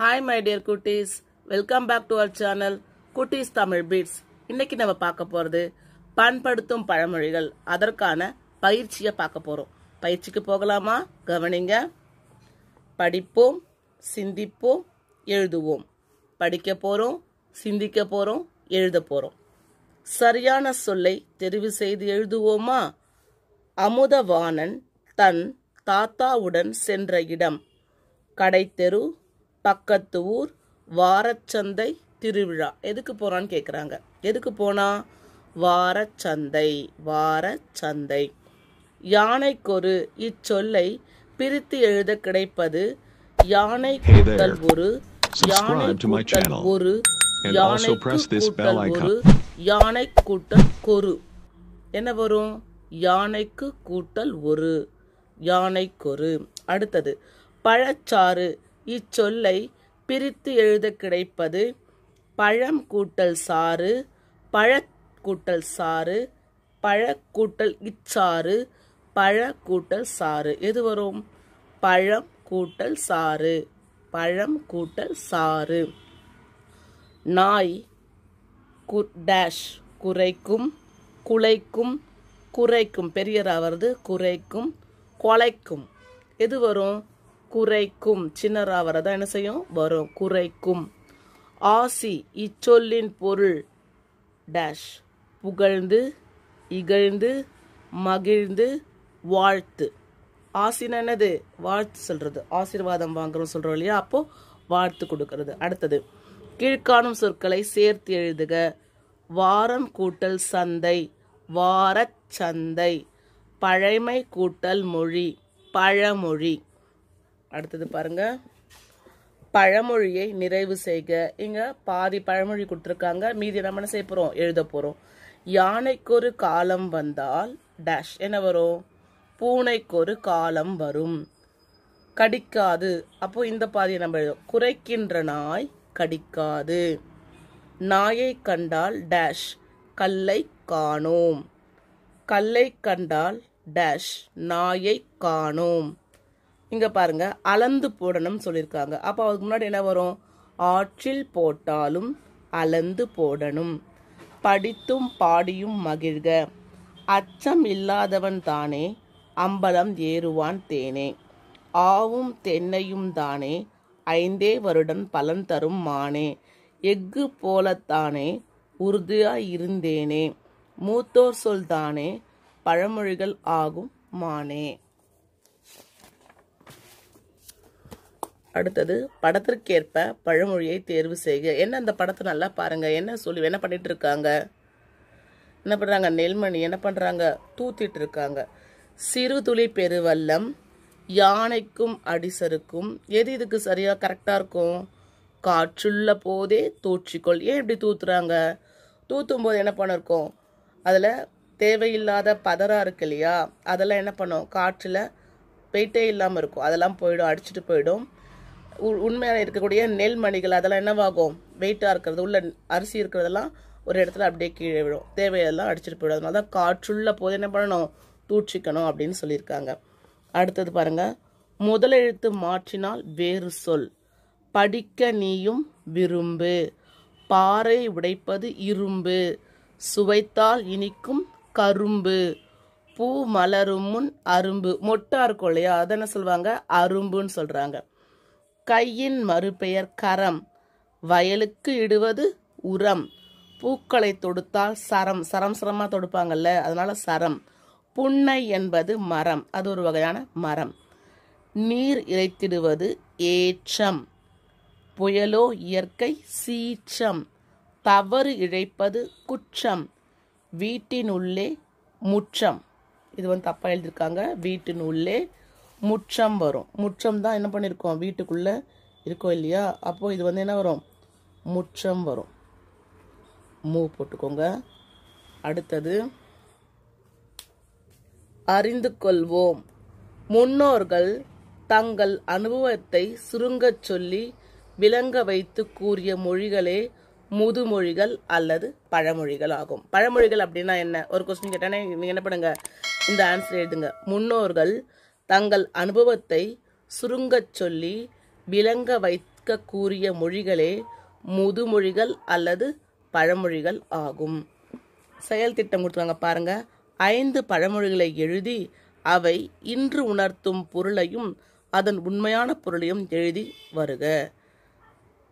Hi my dear cuties, welcome back to our channel Cuties Tamil Beats. இன்னைக்கு நம்ம பார்க்க போறது பண்படுத்தும் பழமொழிகள். அதற்கான பயிற்சியை பார்க்க போறோம். பயிற்சிக்கு போகலாமா? கவனிங்க. படிப்போம், சிந்திப்போம், எழுதுவோம். படிக்க போறோம், சிந்திக்க போறோம், எழுத போறோம். சரியான சொல்லை தெரிவு செய்து எழுதுவோமா? அமுதவாணன் தன் தாத்தாவுடன் சென்ற இடம் கடைத்தெரு, பக்கத்து ஊர், வாரச்சந்தை, திருவிழா. எதுக்கு போறான்னு கேக்குறாங்க. எதுக்கு போனா? வாரச்சந்தை. வாரச்சந்தை. யானைக்கொரு இச்சொல்லை பிரித்து எழுத கிடைப்பது யானை கூட்டல் ஒரு, யானை கூட்டல் ஒரு, யானை கூட்டல் ஒரு, யானை கூட்டல் கொரு. என்ன வரும்? யானைக்கு கூட்டல் ஒரு, யானைக்கொரு. அடுத்தது பழச்சாறு இச்சொல்லை பிரித்து எழுத கிடைப்பது பழம் கூட்டல் சாறு, பழ கூட்டல் சாறு, பழ கூட்டல் இச்சாறு, பழ கூட்டல் சாறு. எது வரும்? பழம் கூட்டல் சாறு, பழம் கூட்டல் சாறு. நாய் டேஷ் குறைக்கும், குலைக்கும், குறைக்கும். பெரியரா வருது. குறைக்கும், கொலைக்கும். எது வரும்? குறைக்கும். சின்னரா வரதான் என்ன செய்யும்? வரும். குறைக்கும். ஆசி இச்சொல்லின் பொருள் டேஷ் புகழ்ந்து, இகழ்ந்து, மகிழ்ந்து, வாழ்த்து. ஆசினா என்னது? வாழ்த்து சொல்றது. ஆசீர்வாதம் வாங்குறோம் சொல்றோம் இல்லையா? அப்போ வாழ்த்து கொடுக்கறது. அடுத்தது கீழ்காணும் சொற்களை சேர்த்து எழுதுக. வாரம் கூட்டல் சந்தை, வாரச்சந்தை. பழைமை கூட்டல் மொழி, பழமொழி. அடுத்தது பாருங்க. பழமொழியை நிறைவு செய்க. இங்க பாதி பழமொழி கொடுத்திருக்காங்க. மீதி நம்ம என்ன செய்ய போறோம்? எழுத போறோம். யானைக்கொரு காலம் வந்தால் டேஷ் என்ன வரும்? பூனைக்கொரு காலம் வரும். கடிக்காது. அப்போ இந்த பாதியை நம்ம எழுதும். குறைக்கின்ற நாய் கடிக்காது. நாயை கண்டால் டேஷ் கல்லை காணோம். கல்லை கண்டால் டேஷ் நாயை காணோம். இங்க பாருங்க, அளந்து போடணும் சொல்லியிருக்காங்க. அப்போ அதுக்கு முன்னாடி என்ன வரும்? ஆற்றில் போட்டாலும் அளந்து போடணும். படித்தும் பாடியும் மகிழ்க. அச்சம் இல்லாதவன் தானே அம்பலம் ஏறுவான் தேனே. ஆவும் தென்னையும் தானே ஐந்தே வருடம் பலன் தரும் மானே. எஃகு போலத்தானே உறுதியாய் இருந்தேனே. மூத்தோர் சொல் தானே பழமொழிகள் ஆகும் மானே. அடுத்தது படத்திற்கேற்ப பழமொழியை தேர்வு செய்க. என்ன அந்த படத்தை நல்லா பாருங்க. என்ன பண்ணிட்டு இருக்காங்க? என்ன பண்றாங்க? நெல்மணி என்ன பண்றாங்க? தூத்திட்டு இருக்காங்க. சிறு துளி பெருவல்லம் யானைக்கும் அடிசருக்கும். எது இதுக்கு சரியா கரெக்டா இருக்கும்? காற்றுள்ள போதே தூற்றிக்கொள். ஏன் இப்படி தூத்துறாங்க? தூத்தும் போது என்ன பண்ணிருக்கோம்? அதுல தேவையில்லாத பதறா இருக்கு இல்லையா? அதெல்லாம் என்ன பண்ணும்? காற்றுல வெயிட்டே இல்லாம இருக்கும். அதெல்லாம் போயிடும், அடிச்சுட்டு போயிடும். உண்மையான இருக்கக்கூடிய நெல் மணிகள் அதெல்லாம் என்னவாகும்? வெயிட்டா இருக்கிறது, உள்ள அரிசி இருக்கிறதெல்லாம் ஒரு இடத்துல அப்படியே கீழே விடும். தேவையெல்லாம் அடிச்சுட்டு போயிடும். அதனால தான் காற்றுள்ள போது என்ன பண்ணணும்? தூற்றிக்கணும் அப்படின்னு சொல்லியிருக்காங்க. அடுத்தது பாருங்க. முதலெழுத்து மாற்றினால் வேறு சொல். படிக்க நீயும் விரும்பு. பாறை உடைப்பது இரும்பு. சுவைத்தால் இனிக்கும் கரும்பு. பூ மலரும் முன் அரும்பு. மொட்டா இருக்கும் இல்லையா? அதை என்ன சொல்லுவாங்க? அரும்புன்னு சொல்றாங்க. கையின் மறுபெயர் கரம். வயலுக்கு இடுவது உரம். பூக்களை தொடுத்தால் சரம். சரமா தொடுப்பாங்கல்ல, அதனால சரம். புன்னை என்பது மரம். அது ஒரு வகையான மரம். நீர் இறைத்திடுவது ஏற்றம். புயலோ இயற்கை சீற்றம். தவறு இழைப்பது குற்றம். வீட்டினுள்ளே முற்றம். இது தப்பா எழுதியிருக்காங்க. வீட்டின் உள்ளே முற்றம் வரும். முற்றம் தான் என்ன பண்ணிருக்கோம்? வீட்டுக்குள்ள இருக்கோம் இல்லையா? அப்போ இது என்ன வரும்? முற்றம் வரும். மூ போட்டுக்கோங்க. அடுத்தது அறிந்து கொள்வோம். முன்னோர்கள் தங்கள் அனுபவத்தை சுருங்கச் சொல்லி விளங்க வைத்து கூறிய மொழிகளே முதுமொழிகள் அல்லது பழமொழிகள் ஆகும். பழமொழிகள் அப்படின்னா என்ன? ஒரு கொஸ்டின் கேட்டானே நீங்க என்ன பண்ணுங்க? இந்த ஆன்சர் எழுதுங்க. முன்னோர்கள் தங்கள் அனுபவத்தை சுருங்கச் சொல்லி விளங்க இருக்கக்கூடிய மொழிகளே முதுமொழிகள் அல்லது பழமொழிகள் ஆகும். செயல் திட்டம் கொடுத்துருக்காங்க பாருங்க. 5 பழமொழிகளை எழுதி அவை இன்று உணர்த்தும் பொருளையும் அதன் உண்மையான பொருளையும் எழுதி வருக.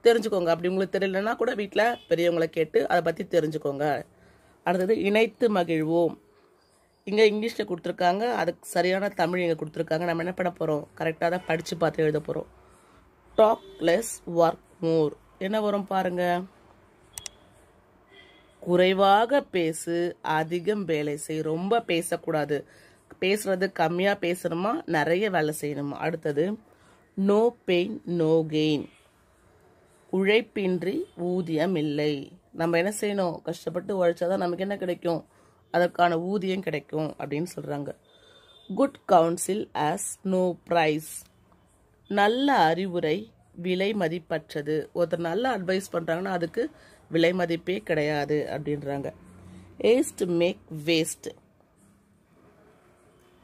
தெரிஞ்சுக்கோங்க. அப்படி உங்களுக்கு தெரியலன்னா கூட வீட்டில் பெரியவங்களை கேட்டு அதை பற்றி தெரிஞ்சுக்கோங்க. அடுத்தது இணைத்து மகிழ்வோம். இங்கே இங்கிலீஷில் கொடுத்துருக்காங்க, அதுக்கு சரியான தமிழ் இங்கே கொடுத்துருக்காங்க. நம்ம என்ன பண்ண போகிறோம், கரெக்டாக தான் படித்து பார்த்து எழுத போகிறோம். Talk less work more. என்ன வரும் பாருங்க. குறைவாக பேசு, அதிகம் வேலை செய். ரொம்ப பேசக்கூடாது, பேசுறது கம்மியாக பேசணுமா, நிறைய வேலை செய்யணுமா. அடுத்தது நோ பெயின் நோ கெயின். உழைப்பின்றி ஊதியம் இல்லை. நம்ம என்ன செய்யணும், கஷ்டப்பட்டு உழைச்சாதான் நமக்கு என்ன கிடைக்கும், அதற்கான ஊதியம் கிடைக்கும் அப்படின்னு சொல்றாங்க. Good counsel has no price. நல்ல அறிவுரை விலை மதிப்பற்றது. ஒருத்தர் நல்ல அட்வைஸ் பண்றாங்கன்னா அதுக்கு விலை மதிப்பே கிடையாது அப்படின்றாங்க. ஏஸ்ட் மேக் வேஸ்ட்.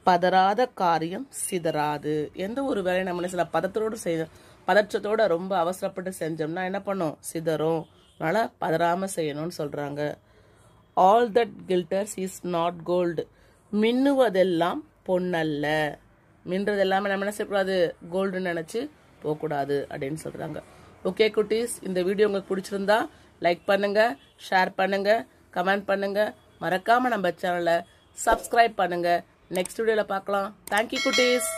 பதறாத காரியம் சிதறாது. எந்த ஒரு வேலையை நம்ம சில பதத்தோடு செய்யணும், பதற்றத்தோட ரொம்ப அவசரப்பட்டு செஞ்சோம்னா என்ன பண்ணும், சிதறும். அதனால பதறாம செய்யணும்னு சொல்றாங்க. All that glitters is not gold. மின்னுவதெல்லாம் பொன்னல்ல. மின்றது எல்லாமே நம்ம என்ன செய்யக்கூடாது, கோல்டுன்னு நினைச்சு போகக்கூடாது அப்படின்னு சொல்றாங்க. ஓகே குட்டீஸ், இந்த வீடியோ உங்களுக்கு பிடிச்சிருந்தா லைக் பண்ணுங்க, ஷேர் பண்ணுங்க, கமெண்ட் பண்ணுங்க. மறக்காம நம்ம சேனலை சப்ஸ்கிரைப் பண்ணுங்க. நெக்ஸ்ட் வீடியோல பார்க்கலாம். தேங்க்யூ குட்டீஸ்.